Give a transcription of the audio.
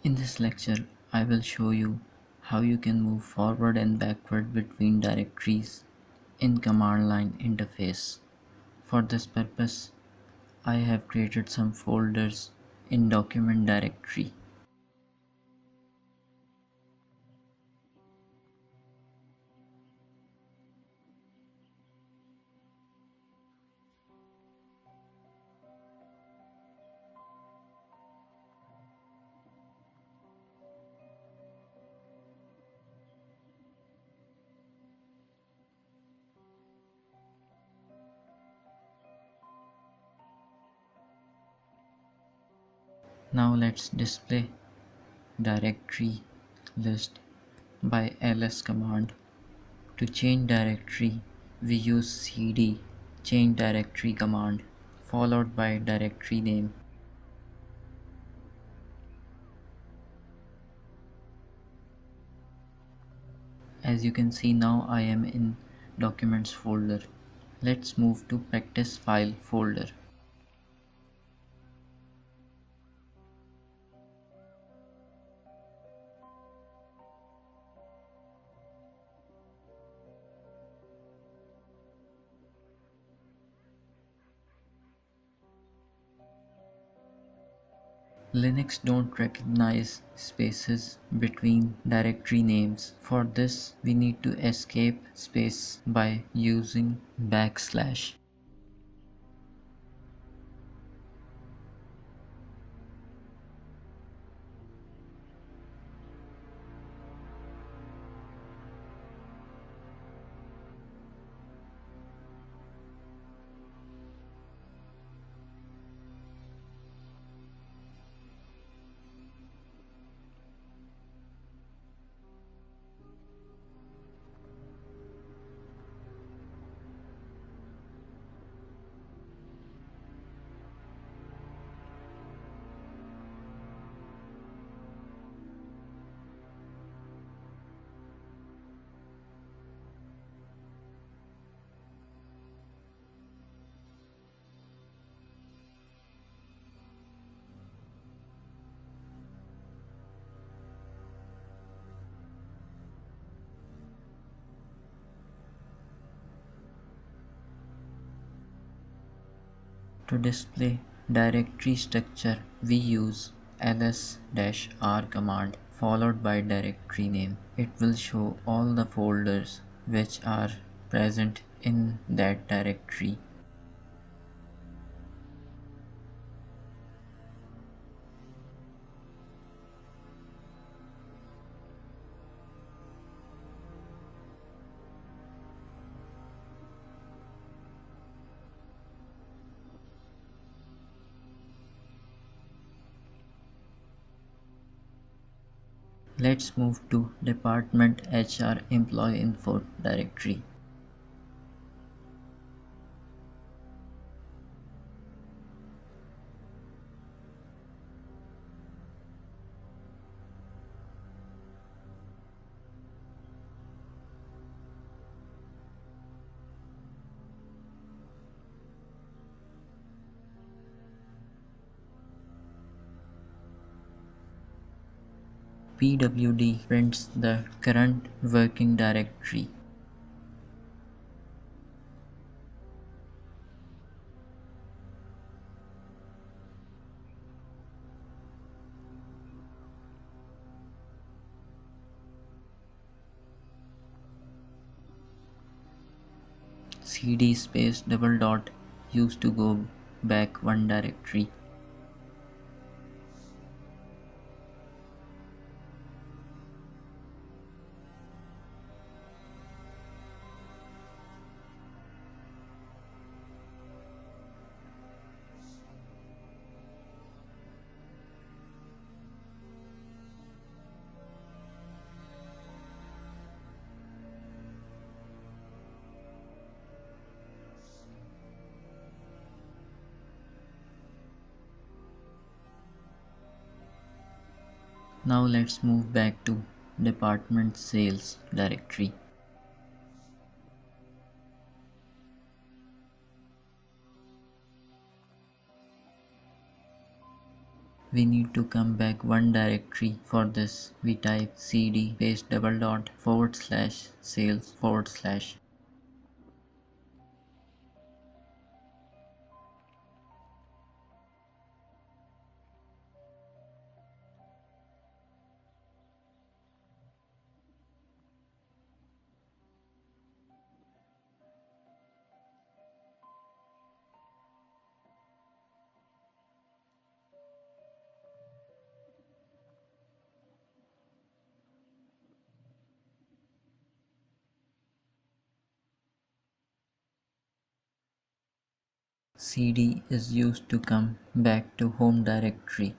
In this lecture, I will show you how you can move forward and backward between directories in command line interface. For this purpose, I have created some folders in document directory. Now let's display directory list by ls command. To change directory, we use cd change directory command followed by directory name. As you can see, now I am in documents folder. Let's move to practice file folder. Linux don't recognize spaces between directory names. For this, we need to escape space by using backslash. To display directory structure, we use ls-r command followed by directory name. It will show all the folders which are present in that directory. Let's move to department HR employee info directory. PWD prints the current working directory. CD space double dot used to go back one directory. Now let's move back to department sales directory. we need to come back one directory. For this, we type cd space double dot forward slash sales forward slash. cd is used to come back to home directory.